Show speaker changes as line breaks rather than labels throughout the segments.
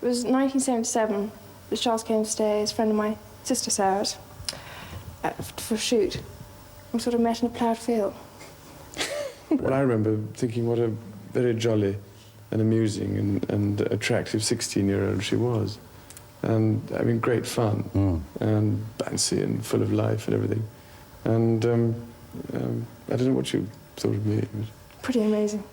It was 1977. Charles came to stay as a friend of my sister Sarah's for a shoot. We sort of met in a ploughed field.
Well, I remember thinking what a very jolly and amusing and attractive 16-year-old she was. And, I mean, great fun, and bouncy and full of life and everything. And I don't know what you thought of me. But...
Pretty amazing.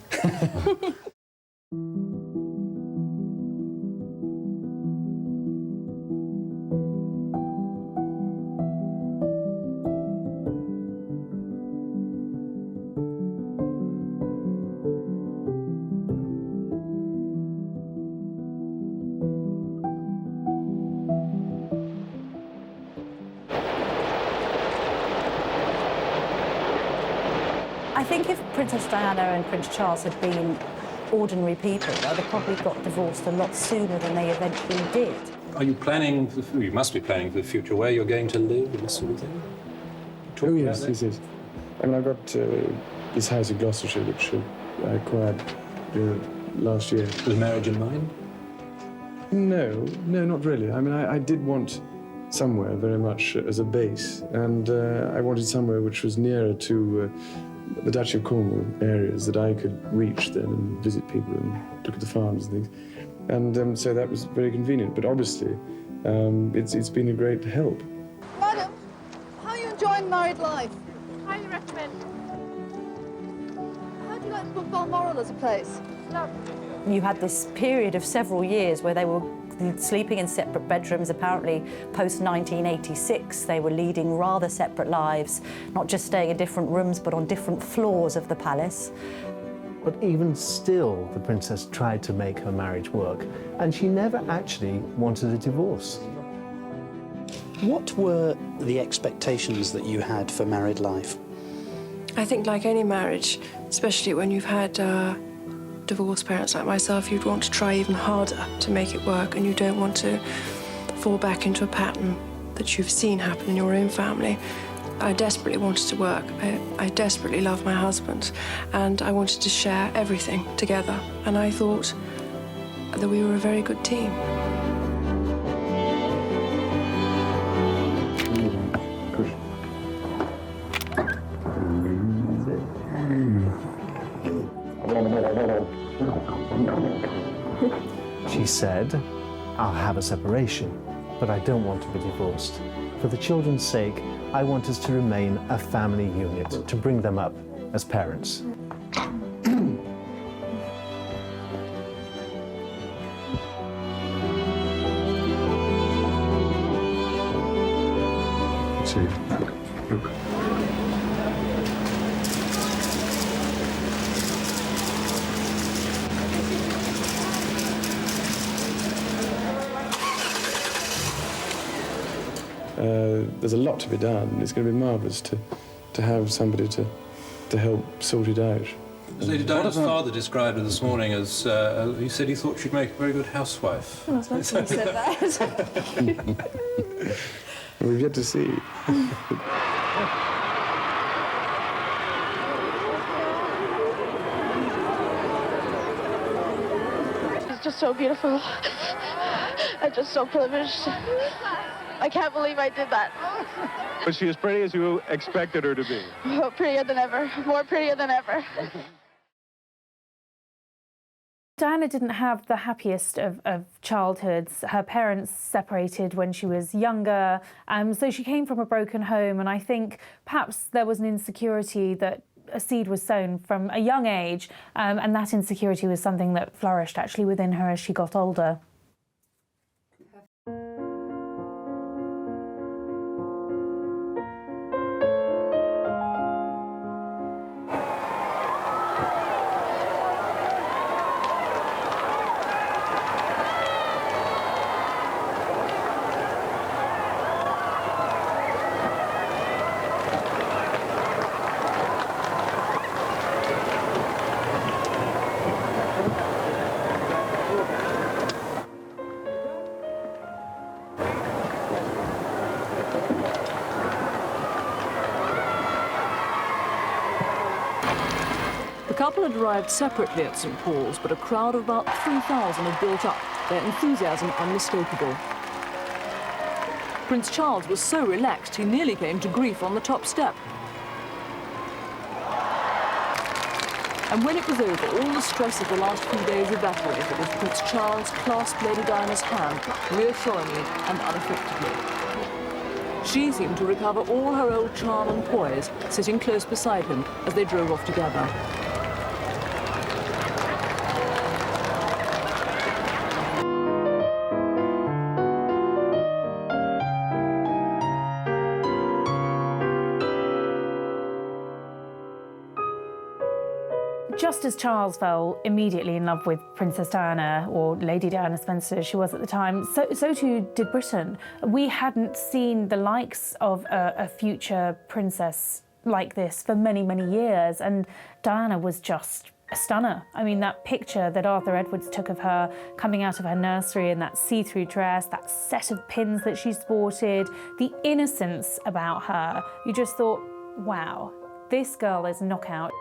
I think if Princess Diana and Prince Charles had been ordinary people, they'd have probably got divorced a lot sooner than they eventually did.
Are you planning, you must be planning for the future, where you're going to live and this sort of thing?
Oh, yes, yes. I mean, I've got this house in Gloucestershire, which I acquired last year.
With marriage in mind?
No, not really. I mean, I did want somewhere very much as a base, and I wanted somewhere which was nearer to the Duchy of Cornwall areas that I could reach then and visit people and look at the farms and things. And so that was very convenient. But obviously, it's been a great help.
Madam, how are you enjoying married life?
Highly recommend.
How do you like Balmoral as a place?
Lovely.
You had this period of several years where they were sleeping in separate bedrooms. Apparently, post-1986, they were leading rather separate lives, not just staying in different rooms, but on different floors of the palace.
But even still, the princess tried to make her marriage work, and she never actually wanted a divorce.
What were the expectations that you had for married life?
I think like any marriage, especially when you've had divorced parents like myself, you'd want to try even harder to make it work, and you don't want to fall back into a pattern that you've seen happen in your own family. I desperately wanted to work. I desperately loved my husband, and I wanted to share everything together. And I thought that we were a very good team.
She said, I'll have a separation, but I don't want to be divorced. For the children's sake, I want us to remain a family unit, to bring them up as parents.
There's a lot to be done. It's going to be marvellous to have somebody to help sort it out.
Lady Diana's father described her this morning as, he said he thought she'd make a very good housewife.
I was not sure you said that.
We've yet to see.
It's just so beautiful. I'm just so privileged. I can't believe I did that.
Was she as pretty as you expected her to be?
Oh, prettier than ever. More prettier than ever.
Diana didn't have the happiest of childhoods. Her parents separated when she was younger, so she came from a broken home, and I think perhaps there was an insecurity that a seed was sown from a young age, and that insecurity was something that flourished actually within her as she got older.
couple had arrived separately at St. Paul's, but a crowd of about 3,000 had built up, their enthusiasm unmistakable. Prince Charles was so relaxed he nearly came to grief on the top step. And when it was over, all the stress of the last few days evaporated as Prince Charles clasped Lady Diana's hand reassuringly and unaffectedly. She seemed to recover all her old charm and poise, sitting close beside him as they drove off together.
Just as Charles fell immediately in love with Princess Diana, or Lady Diana Spencer as she was at the time, so too did Britain. We hadn't seen the likes of a future princess like this for many, many years, and Diana was just a stunner. I mean, that picture that Arthur Edwards took of her coming out of her nursery in that see-through dress, that set of pins that she sported, the innocence about her, you just thought, wow, this girl is knockout.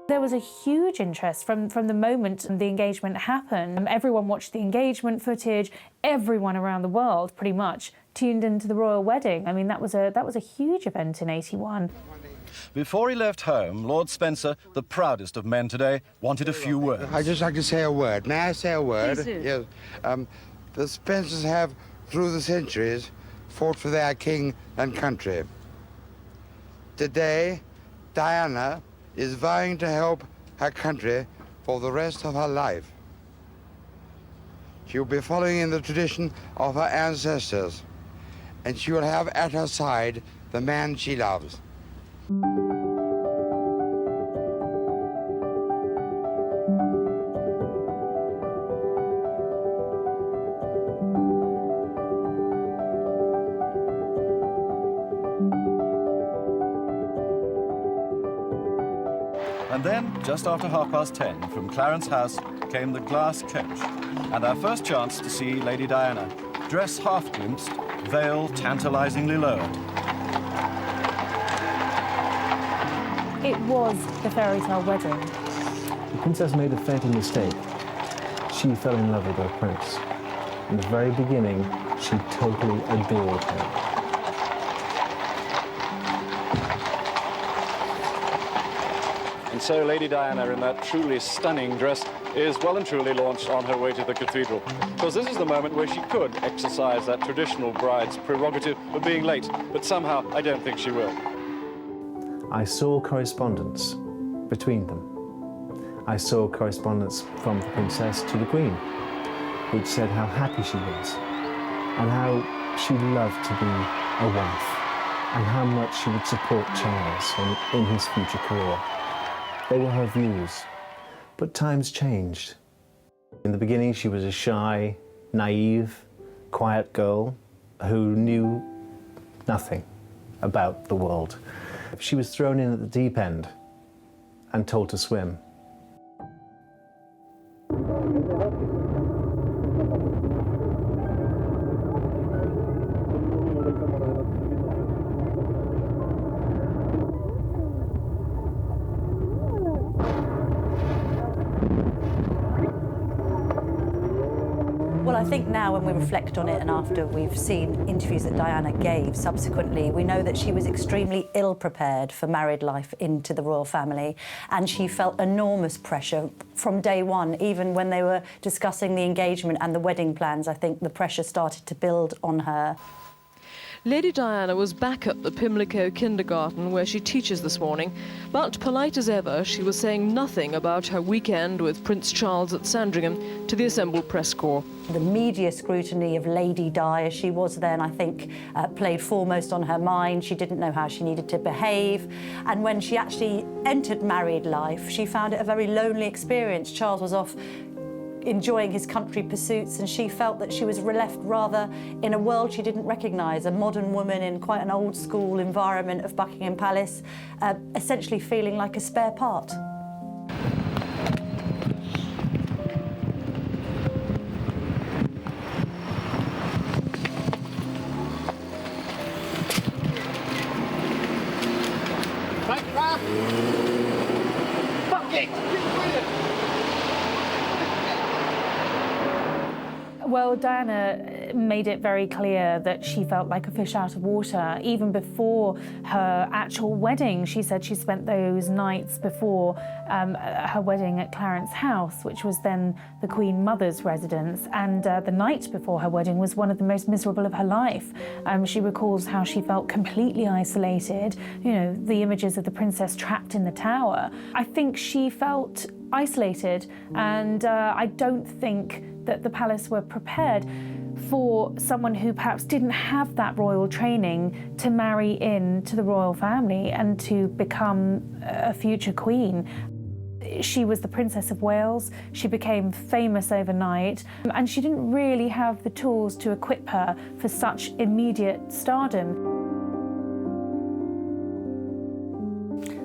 There was a huge interest from the moment the engagement happened. Everyone watched the engagement footage. Everyone around the world, pretty much, tuned into the royal wedding. I mean, that was a huge event in '81.
Before he left home, Lord Spencer, the proudest of men today, wanted a few words.
I'd just like to say a word. May I say a word?
Please do.
Yes. The Spencers have, through the centuries, fought for their king and country. Today, Diana is vowing to help her country for the rest of her life. She will be following in the tradition of her ancestors, and she will have at her side the man she loves.
And then, just after 10:30, from Clarence House came the glass coach, and our first chance to see Lady Diana, dress half-glimpsed, veil tantalizingly lowered.
It was the fairy tale wedding.
The princess made a fatal mistake. She fell in love with her prince. In the very beginning, she totally adored him.
And so Lady Diana, in that truly stunning dress, is well and truly launched on her way to the cathedral. Because this is the moment where she could exercise that traditional bride's prerogative of being late, but somehow I don't think she will.
I saw correspondence between them. I saw correspondence from the princess to the queen, which said how happy she was, and how she loved to be a wife, and how much she would support Charles in his future career. They were her views, but times changed. In the beginning, she was a shy, naive, quiet girl who knew nothing about the world. She was thrown in at the deep end and told to swim.
Well, I think now when we reflect on it and after we've seen interviews that Diana gave subsequently, we know that she was extremely ill-prepared for married life into the royal family, and she felt enormous pressure from day one. Even when they were discussing the engagement and the wedding plans, I think the pressure started to build on her.
Lady Diana was back at the Pimlico kindergarten where she teaches this morning, but polite as ever, she was saying nothing about her weekend with Prince Charles at Sandringham to the assembled press corps.
The media scrutiny of Lady Di, as she was then, I think, played foremost on her mind. She didn't know how she needed to behave. And when she actually entered married life, she found it a very lonely experience. Charles was off enjoying his country pursuits, and she felt that she was left rather in a world she didn't recognise, a modern woman in quite an old school environment of Buckingham Palace, essentially feeling like a spare part.
Well, Diana made it very clear that she felt like a fish out of water. Even before her actual wedding, she said she spent those nights before her wedding at Clarence House, which was then the Queen Mother's residence. And the night before her wedding was one of the most miserable of her life. She recalls how she felt completely isolated, you know, the images of the princess trapped in the tower. I think she felt isolated, and I don't think that the palace were prepared for someone who perhaps didn't have that royal training to marry into the royal family and to become a future queen. She was the Princess of Wales, she became famous overnight, and she didn't really have the tools to equip her for such immediate stardom.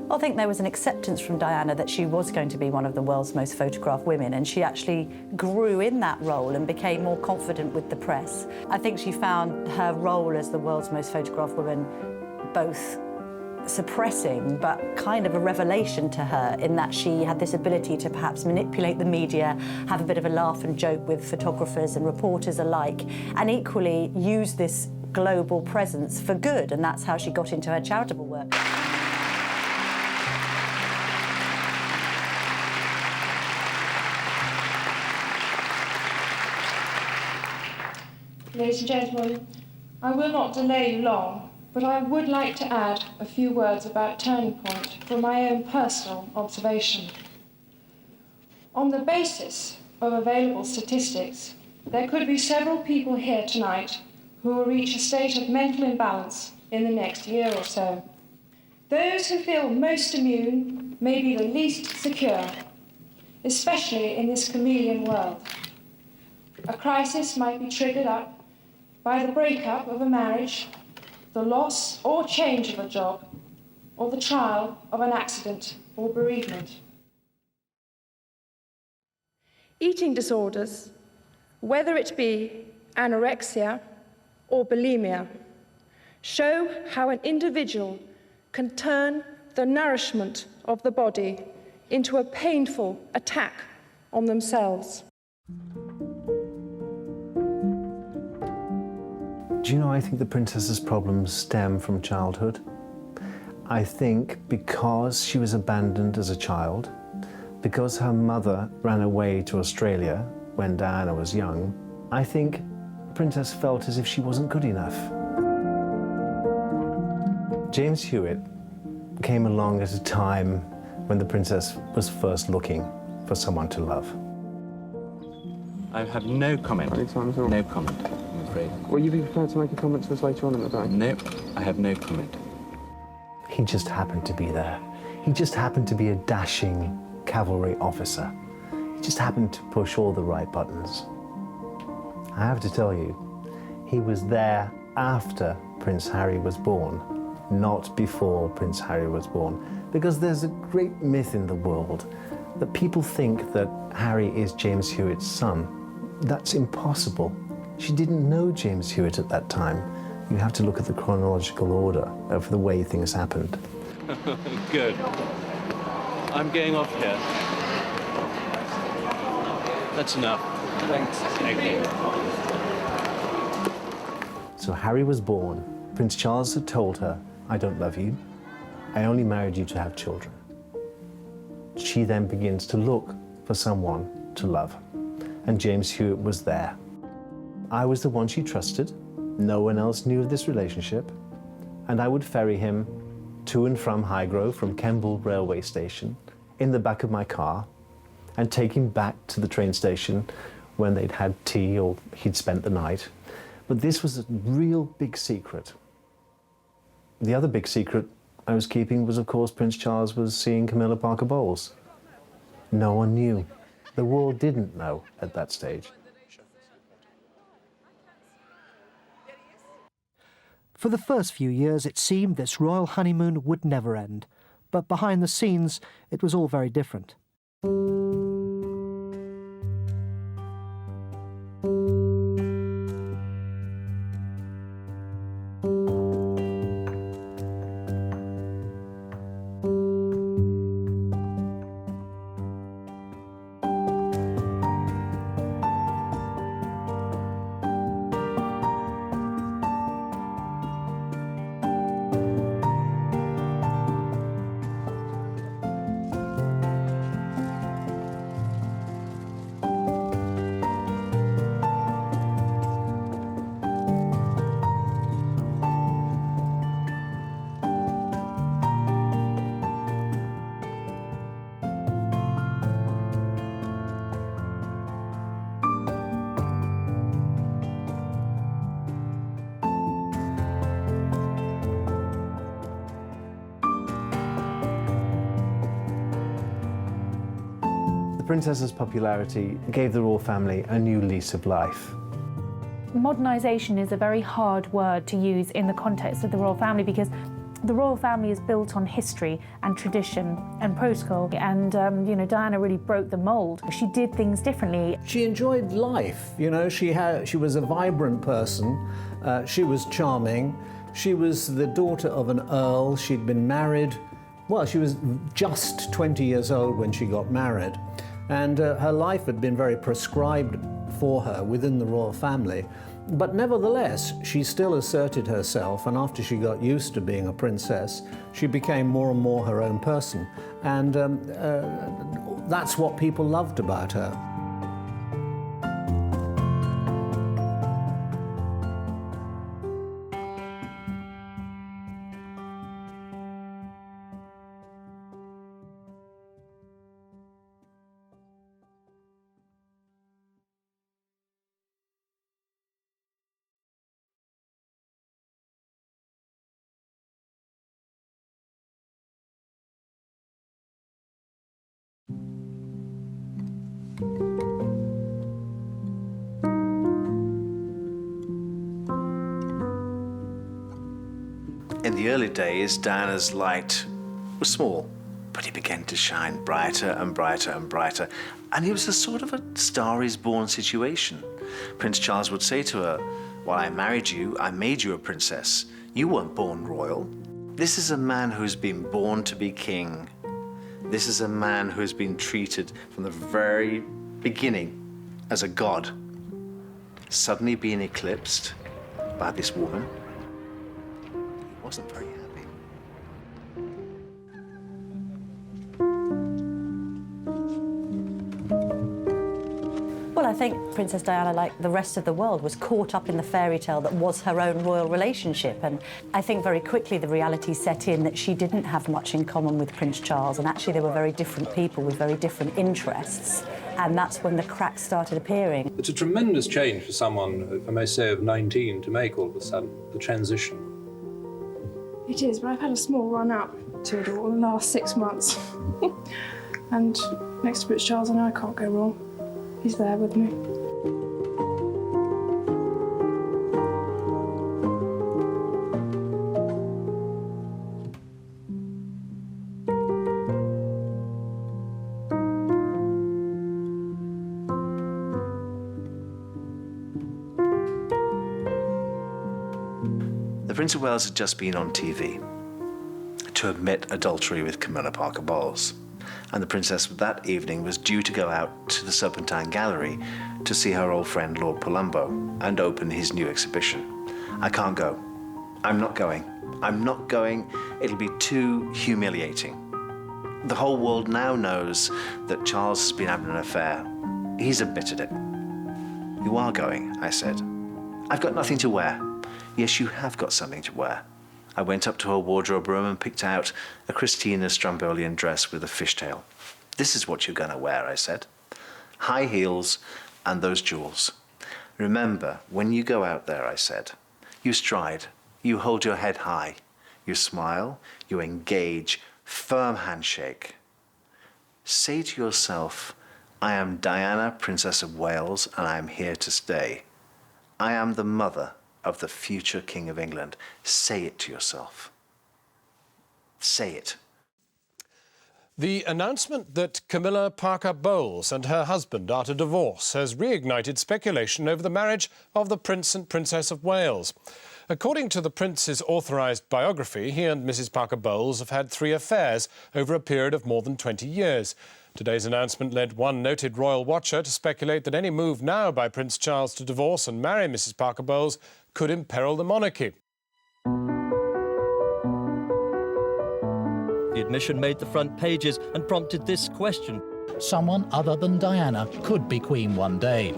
I think there was an acceptance from Diana that she was going to be one of the world's most photographed women, and she actually grew in that role and became more confident with the press. I think she found her role as the world's most photographed woman both suppressing but kind of a revelation to her, in that she had this ability to perhaps manipulate the media, have a bit of a laugh and joke with photographers and reporters alike, and equally use this global presence for good, and that's how she got into her charitable work.
Ladies and gentlemen, I will not delay you long, but I would like to add a few words about Turning Point from my own personal observation. On the basis of available statistics, there could be several people here tonight who will reach a state of mental imbalance in the next year or so. Those who feel most immune may be the least secure, especially in this chameleon world. A crisis might be triggered up by the breakup of a marriage, the loss or change of a job, or the trial of an accident or bereavement. Eating disorders, whether it be anorexia or bulimia, show how an individual can turn the nourishment of the body into a painful attack on themselves.
Do you know, I think the princess's problems stem from childhood. I think because she was abandoned as a child, because her mother ran away to Australia when Diana was young, I think the princess felt as if she wasn't good enough. James Hewitt came along at a time when the princess was first looking for someone to love.
I have no comment. No comment, I'm afraid.
Will you be prepared to make a comment to us later on in the day?
No, I have no comment.
He just happened to be there. He just happened to be a dashing cavalry officer. He just happened to push all the right buttons. I have to tell you, he was there after Prince Harry was born, not before Prince Harry was born, because there's a great myth in the world that people think that Harry is James Hewitt's son. That's impossible. She didn't know James Hewitt at that time. You have to look at the chronological order of the way things happened.
Good. I'm going off here. That's enough. Thanks. Okay.
So Harry was born. Prince Charles had told her, "I don't love you. I only married you to have children." She then begins to look for someone to love. And James Hewitt was there. I was the one she trusted. No one else knew of this relationship. And I would ferry him to and from Highgrove, from Kemble railway station, in the back of my car, and take him back to the train station when they'd had tea or he'd spent the night. But this was a real big secret. The other big secret I was keeping was, of course, Prince Charles was seeing Camilla Parker Bowles. No one knew. The world didn't know at that stage.
For the first few years, it seemed this royal honeymoon would never end. But behind the scenes, it was all very different.
princess's popularity gave the royal family a new lease of life.
Modernisation is a very hard word to use in the context of the royal family because the royal family is built on history and tradition and protocol, and you know, Diana really broke the mould. She did things differently.
She enjoyed life, you know, she was a vibrant person, she was charming, she was the daughter of an earl, she'd been married, well, she was just 20 years old when she got married, and her life had been very prescribed for her within the royal family. But nevertheless, she still asserted herself, and after she got used to being a princess, she became more and more her own person. And that's what people loved about her.
In the early days, Diana's light was small, but it began to shine brighter and brighter and brighter. And it was a sort of a Star is Born situation. Prince Charles would say to her, "While I married you, I made you a princess. You weren't born royal. This is a man who's been born to be king. This is a man who has been treated from the very beginning as a god. Suddenly being eclipsed by this woman, he wasn't very happy."
Well, I think Princess Diana, like the rest of the world, was caught up in the fairy tale that was her own royal relationship. And I think very quickly the reality set in that she didn't have much in common with Prince Charles, and actually they were very different people with very different interests. And that's when the cracks started appearing.
It's a tremendous change for someone, if I may say, of 19 to make all of a sudden, the transition.
It is, but I've had a small run-up to it all in the last 6 months. And next to Prince Charles, I know I can't go wrong. He's there with me.
The Prince of Wales had just been on TV to admit adultery with Camilla Parker Bowles, and the princess that evening was due to go out to the Serpentine Gallery to see her old friend Lord Palumbo and open his new exhibition. "I can't go. I'm not going. I'm not going. It'll be too humiliating. The whole world now knows that Charles has been having an affair. He's admitted it." "You are going," I said. "I've got nothing to wear." "Yes, you have got something to wear." I went up to her wardrobe room and picked out a Christina Strambolian dress with a fishtail. "This is what you're going to wear," I said. "High heels and those jewels. Remember, when you go out there," I said, "you stride, you hold your head high, you smile, you engage, firm handshake. Say to yourself, I am Diana, Princess of Wales, and I am here to stay. I am the mother of the future King of England." Say it to yourself. Say it.
The announcement that Camilla Parker Bowles and her husband are to divorce has reignited speculation over the marriage of the Prince and Princess of Wales. According to the Prince's authorised biography, he and Mrs. Parker Bowles have had 3 affairs over a period of more than 20 years. Today's announcement led one noted royal watcher to speculate that any move now by Prince Charles to divorce and marry Mrs. Parker Bowles could imperil the monarchy.
The admission made the front pages and prompted this question. Someone other than Diana could be Queen one day.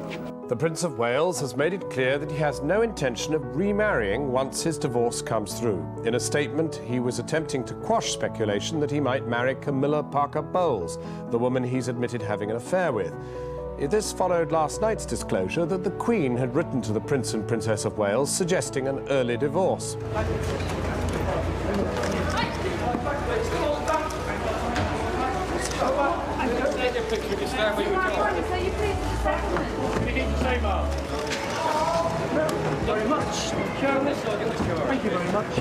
The Prince of Wales has made it clear that he has no intention of remarrying once his divorce comes through. In a statement, he was attempting to quash speculation that he might marry Camilla Parker Bowles, the woman he's admitted having an affair with. This followed last night's disclosure that the Queen had written to the Prince and Princess of Wales suggesting an early divorce.
picture of your family with John.
So you please
Anything to say, Mark?
very much.
Thank you very much.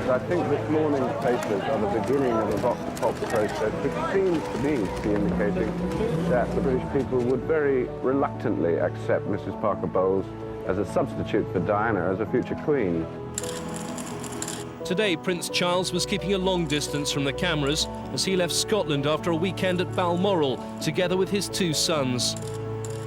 I think this morning's papers are the beginning of a vox-pop process which seems to me to be indicating that the British people would very reluctantly accept Mrs. Parker Bowles as a substitute for Diana as a future queen.
Today, Prince Charles was keeping a long distance from the cameras as he left Scotland after a weekend at Balmoral, together with his 2 sons.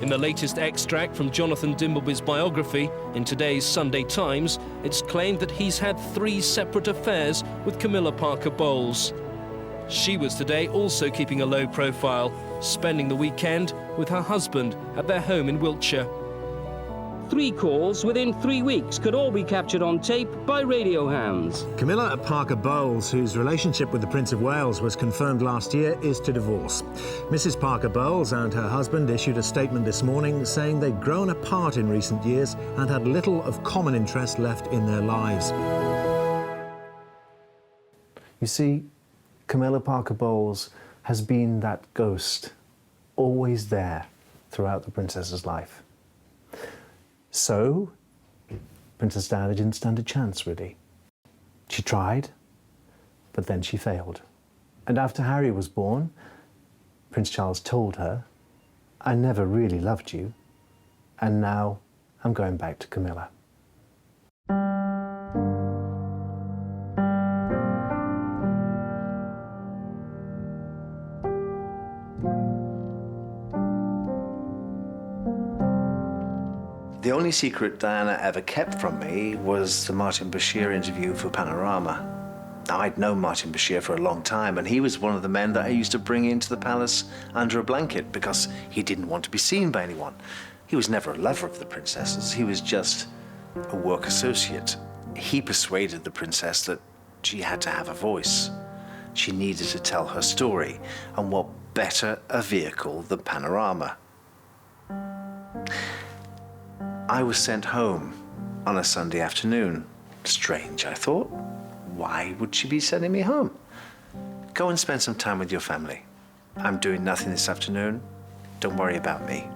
In the latest extract from Jonathan Dimbleby's biography in today's Sunday Times, it's claimed that he's had 3 separate affairs with Camilla Parker Bowles. She was today also keeping a low profile, spending the weekend with her husband at their home in Wiltshire.
3 calls within 3 weeks could all be captured on tape by radio hands.
Camilla Parker Bowles, whose relationship with the Prince of Wales was confirmed last year, is to divorce. Mrs. Parker Bowles and her husband issued a statement this morning saying they'd grown apart in recent years and had little of common interest left in their lives.
You see, Camilla Parker Bowles has been that ghost, always there throughout the princess's life. So, Princess Diana didn't stand a chance, really. She tried, but then she failed. And after Harry was born, Prince Charles told her, "I never really loved you, and now I'm going back to Camilla."
The only secret Diana ever kept from me was the Martin Bashir interview for Panorama. Now, I'd known Martin Bashir for a long time, and he was one of the men that I used to bring into the palace under a blanket because he didn't want to be seen by anyone. He was never a lover of the princesses. He was just a work associate. He persuaded the princess that she had to have a voice. She needed to tell her story, and what better a vehicle than Panorama? I was sent home on a Sunday afternoon. Strange, I thought. Why would she be sending me home? Go and spend some time with your family. I'm doing nothing this afternoon. Don't worry about me.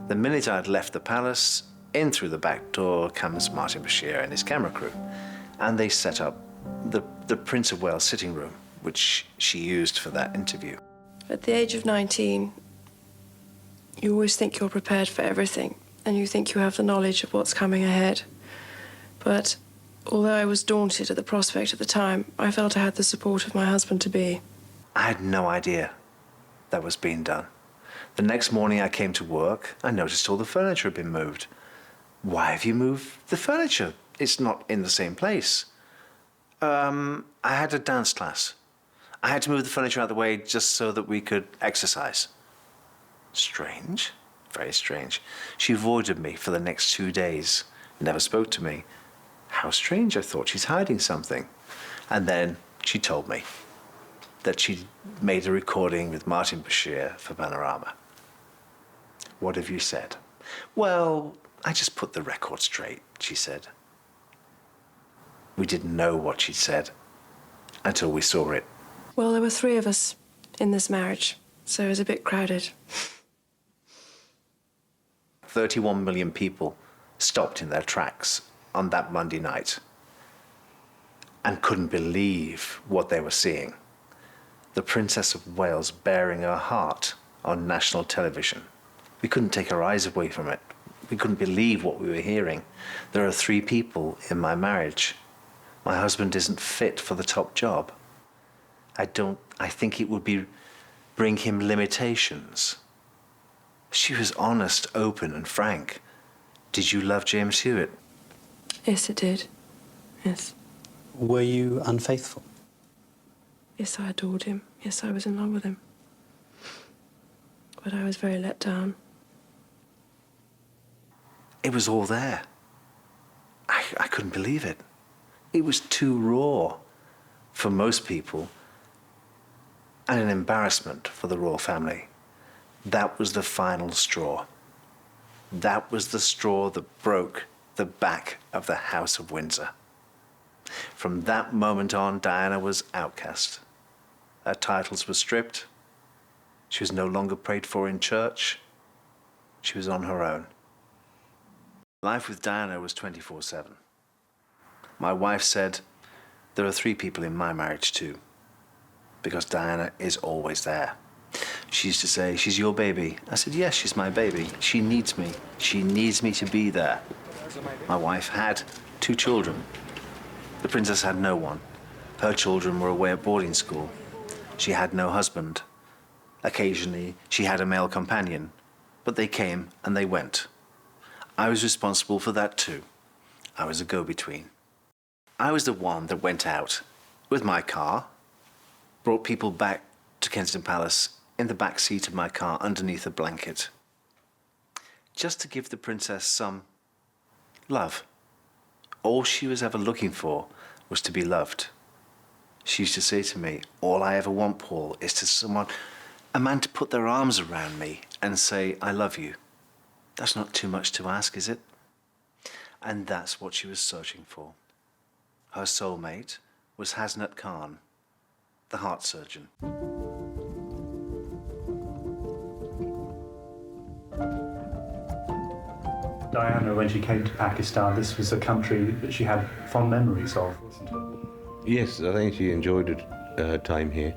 The minute I'd left the palace, in through the back door comes Martin Bashir and his camera crew. And they set up the Prince of Wales sitting room, which she used for that interview.
At the age of 19, you always think you're prepared for everything, and you think you have the knowledge of what's coming ahead. But although I was daunted at the prospect at the time, I felt I had the support of my husband-to-be.
I had no idea that was being done. The next morning I came to work, I noticed all the furniture had been moved. Why have you moved the furniture? It's not in the same place. I had a dance class. I had to move the furniture out of the way just so that we could exercise. Strange. Very strange. She avoided me for the next 2 days, never spoke to me. How strange, I thought. She's hiding something. And then she told me that she'd made a recording with Martin Bashir for Panorama. What have you said? Well, I just put the record straight, she said. We didn't know what she'd said until we saw it.
Well, there were 3 of us in this marriage, so it was a bit crowded.
31 million people stopped in their tracks on that Monday night and couldn't believe what they were seeing. The Princess of Wales bearing her heart on national television. We couldn't take our eyes away from it. We couldn't believe what we were hearing. There are 3 people in my marriage. My husband isn't fit for the top job. I think it would bring him limitations. She was honest, open, and frank. Did you love James Hewitt?
Yes, it did. Yes.
Were you unfaithful?
Yes, I adored him. Yes, I was in love with him. But I was very let down.
It was all there. I couldn't believe it. It was too raw for most people and an embarrassment for the royal family. That was the final straw. That was the straw that broke the back of the House of Windsor. From that moment on, Diana was outcast. Her titles were stripped. She was no longer prayed for in church. She was on her own. Life with Diana was 24/7. My wife said, there are 3 people in my marriage too, because Diana is always there. She used to say, she's your baby. I said, yes, she's my baby. She needs me. She needs me to be there. My wife had 2 children. The princess had no one. Her children were away at boarding school. She had no husband. Occasionally, she had a male companion, but they came and they went. I was responsible for that too. I was a go-between. I was the one that went out with my car, brought people back to Kensington Palace in the back seat of my car underneath a blanket, just to give the princess some love. All she was ever looking for was to be loved. She used to say to me, all I ever want, Paul, is a man to put their arms around me and say, I love you. That's not too much to ask, is it? And that's what she was searching for. Her soulmate was Hasnat Khan, the heart surgeon.
Diana, when she came to Pakistan, this was a country that she had fond memories of, wasn't it?
Yes, I think she enjoyed her time here.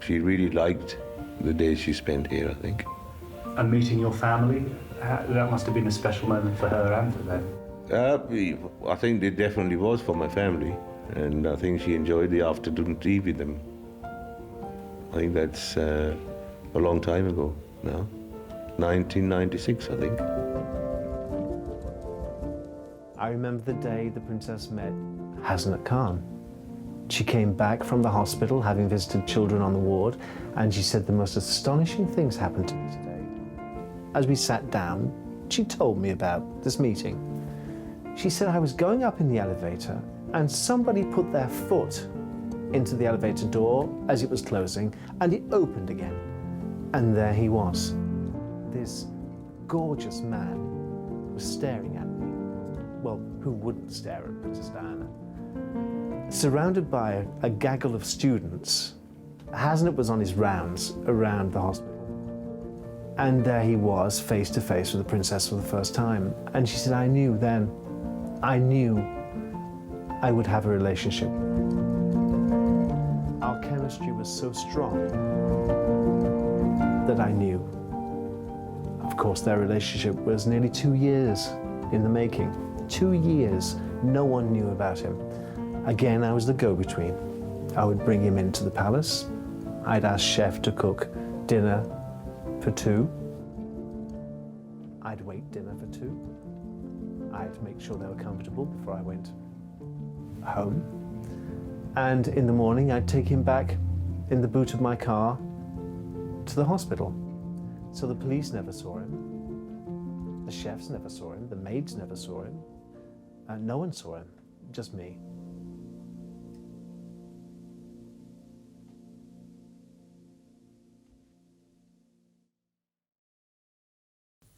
She really liked the days she spent here, I think.
And meeting your family, that must have been a special moment for her and for them.
I think it definitely was for my family, and I think she enjoyed the afternoon tea with them. I think that's a long time ago now. 1996, I think.
I remember the day the princess met Hasnat Khan. She came back from the hospital, having visited children on the ward, and she said the most astonishing things happened to me today. As we sat down, she told me about this meeting. She said I was going up in the elevator and somebody put their foot into the elevator door as it was closing, and it opened again. And there he was. This gorgeous man was staring at me. Well, who wouldn't stare at Princess Diana? Surrounded by a gaggle of students, Hasnat was on his rounds around the hospital. And there he was, face to face with the princess for the first time. And she said, I knew I would have a relationship. Our chemistry was so strong that I knew. Of course, their relationship was nearly 2 years in the making. 2 years, no one knew about him. Again, I was the go-between. I would bring him into the palace. I'd ask chef to cook dinner for 2. I'd wait dinner for 2. I'd make sure they were comfortable before I went home. And in the morning, I'd take him back in the boot of my car to the hospital. So the police never saw him. The chefs never saw him. The maids never saw him. No one saw him, just me.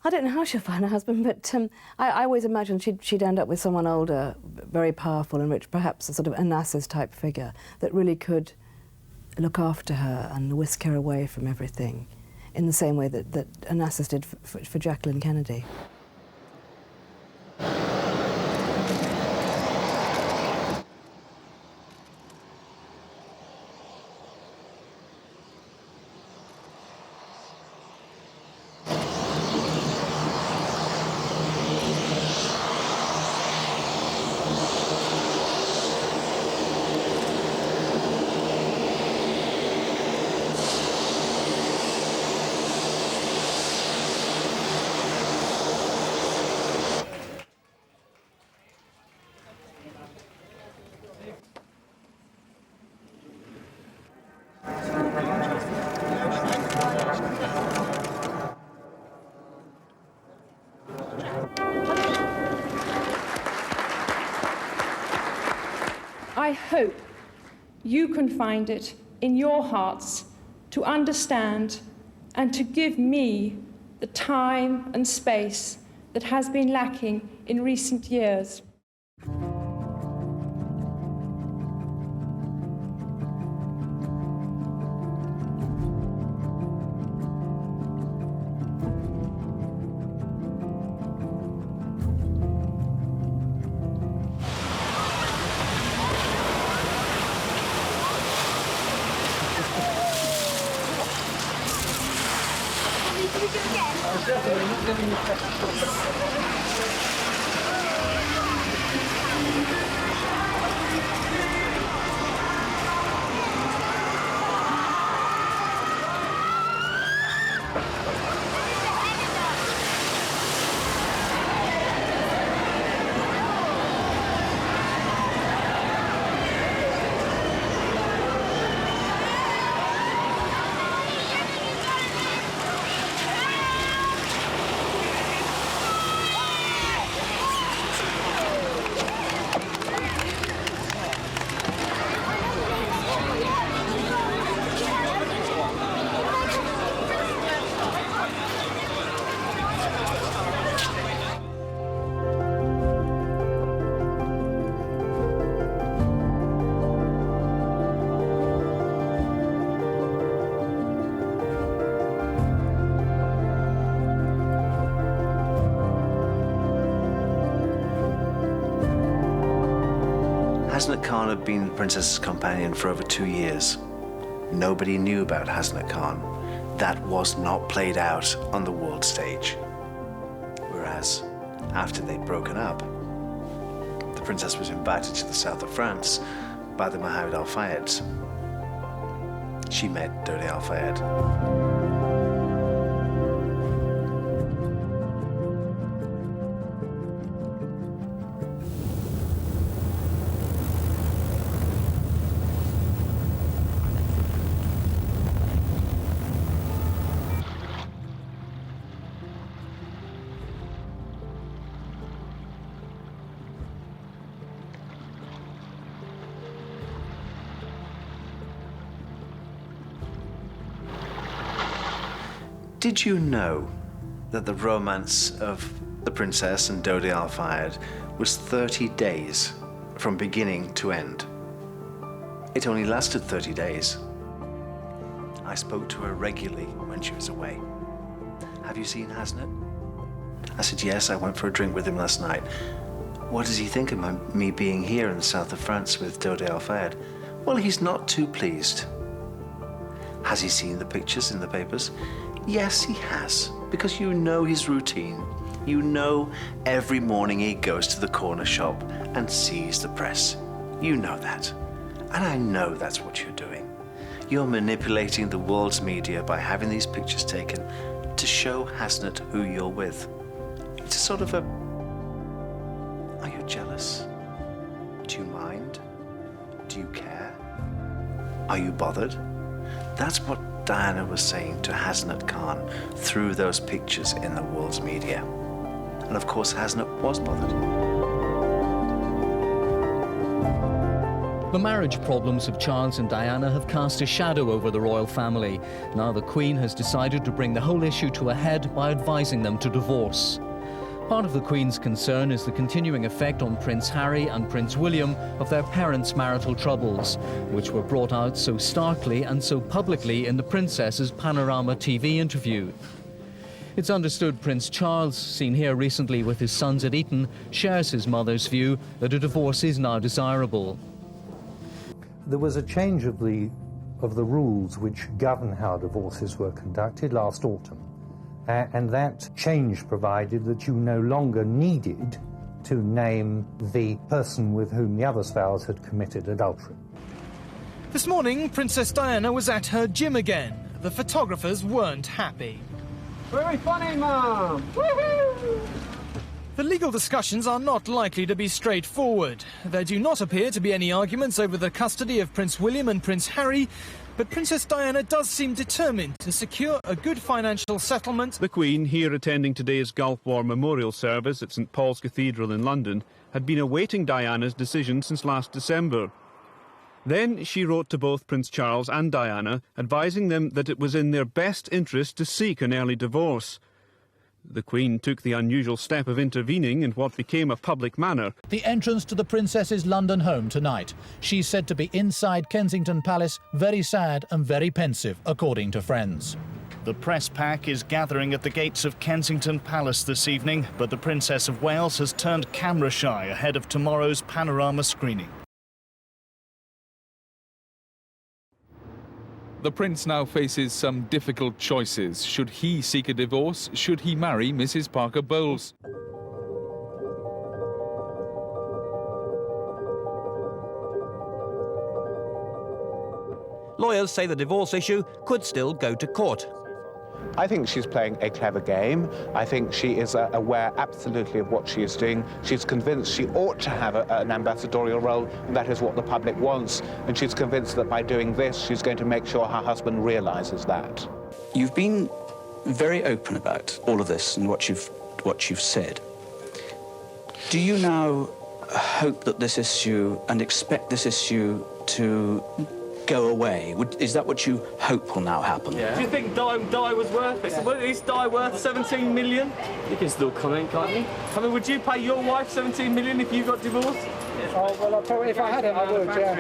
I don't know how she'll find a husband, but I always imagined she'd end up with someone older, very powerful and rich, perhaps a sort of Onassis type figure that really could look after her and whisk her away from everything in the same way that Onassis did for Jacqueline Kennedy.
I hope you can find it in your hearts to understand and to give me the time and space that has been lacking in recent years.
Hasnat Khan had been the princess's companion for over 2 years. Nobody knew about Hasnat Khan. That was not played out on the world stage. Whereas, after they'd broken up, the princess was invited to the south of France by the Mohammed Al Fayeds. She met Dodi Al Fayed. Did you know that the romance of the princess and Dodi Al Fayed was 30 days from beginning to end? It only lasted 30 days. I spoke to her regularly when she was away. Have you seen Hasnat? I said, yes, I went for a drink with him last night. What does he think of me being here in the south of France with Dodi Al Fayed? Well, he's not too pleased. Has he seen the pictures in the papers? Yes, he has, because you know his routine. You know every morning he goes to the corner shop and sees the press. You know that. And I know that's what you're doing. You're manipulating the world's media by having these pictures taken to show Hasnat who you're with. It's a sort of a... Are you jealous? Do you mind? Do you care? Are you bothered? That's what Diana was saying to Hasnat Khan through those pictures in the world's media. And of course, Hasnat was bothered.
The marriage problems of Charles and Diana have cast a shadow over the royal family. Now the Queen has decided to bring the whole issue to a head by advising them to divorce. Part of the Queen's concern is the continuing effect on Prince Harry and Prince William of their parents' marital troubles, which were brought out so starkly and so publicly in the Princess's Panorama TV interview. It's understood Prince Charles, seen here recently with his sons at Eton, shares his mother's view that a divorce is now desirable.
There was a change of the rules which govern how divorces were conducted last autumn. And that change provided that you no longer needed to name the person with whom the other spouse had committed adultery.
This morning, Princess Diana was at her gym again. The photographers weren't happy.
Very funny, Mom! Woo-hoo!
The legal discussions are not likely to be straightforward. There do not appear to be any arguments over the custody of Prince William and Prince Harry, but Princess Diana does seem determined to secure a good financial settlement.
The Queen, here attending today's Gulf War Memorial Service at St Paul's Cathedral in London, had been awaiting Diana's decision since last December. Then she wrote to both Prince Charles and Diana, advising them that it was in their best interest to seek an early divorce. The Queen took the unusual step of intervening in what became a public manner.
The entrance to the Princess's London home tonight. She's said to be inside Kensington Palace, very sad and very pensive, according to friends.
The press pack is gathering at the gates of Kensington Palace this evening, but the Princess of Wales has turned camera shy ahead of tomorrow's Panorama screening.
The Prince now faces some difficult choices. Should he seek a divorce? Should he marry Mrs. Parker Bowles?
Lawyers say the divorce issue could still go to court.
I think she's playing a clever game. I think she is aware absolutely of what she is doing. She's convinced she ought to have an ambassadorial role, and that is what the public wants. And she's convinced that by doing this, she's going to make sure her husband realises that.
You've been very open about all of this and what you've said. Do you now hope that this issue and expect this issue to go away? Is that what you hope will now happen?
Yeah. Do you think Di was worth it? Yeah. Is Di worth 17 million? You can still comment, can't you? I mean, would you pay your wife 17 million if you got divorced?
Oh, well, probably if I had it, I would, yeah.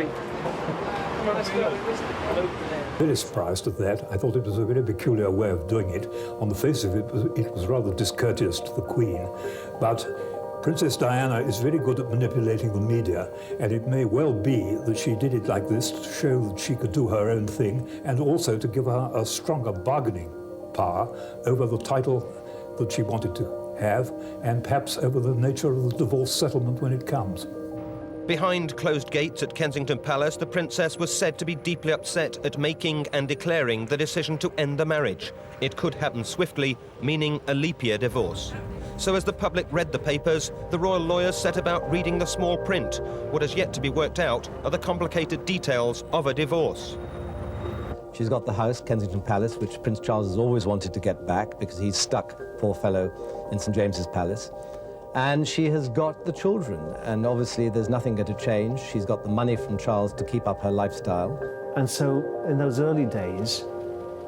Very surprised at that. I thought it was a very peculiar way of doing it. On the face of it, it was rather discourteous to the Queen. But Princess Diana is very good at manipulating the media, and it may well be that she did it like this to show that she could do her own thing, and also to give her a stronger bargaining power over the title that she wanted to have, and perhaps over the nature of the divorce settlement when it comes.
Behind closed gates at Kensington Palace, the princess was said to be deeply upset at making and declaring the decision to end the marriage. It could happen swiftly, meaning a leap year divorce. So as the public read the papers, the royal lawyers set about reading the small print. What has yet to be worked out are the complicated details of a divorce.
She's got the house, Kensington Palace, which Prince Charles has always wanted to get back because he's stuck, poor fellow, in St. James's Palace. And she has got the children, and obviously there's nothing going to change. She's got the money from Charles to keep up her lifestyle.
And so in those early days,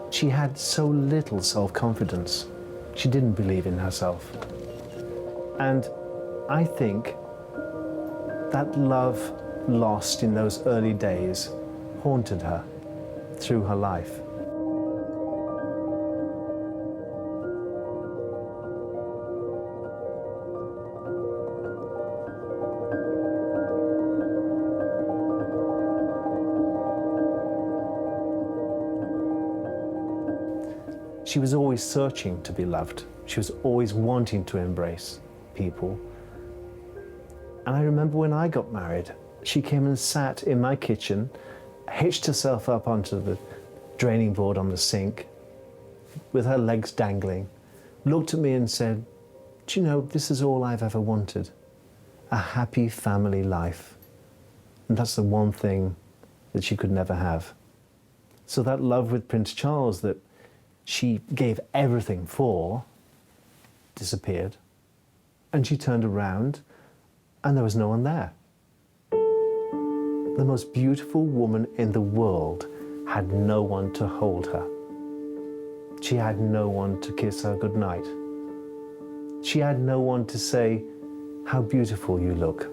she had so little self-confidence. She didn't believe in herself. And I think that love lost in those early days haunted her through her life. She was always searching to be loved. She was always wanting to embrace people. And I remember when I got married, she came and sat in my kitchen, hitched herself up onto the draining board on the sink with her legs dangling, looked at me and said, "Do you know, this is all I've ever wanted, a happy family life." And that's the one thing that she could never have. So that love with Prince Charles that she gave everything for disappeared. And she turned around and there was no one there. The most beautiful woman in the world had no one to hold her. She had no one to kiss her goodnight. She had no one to say, "How beautiful you look."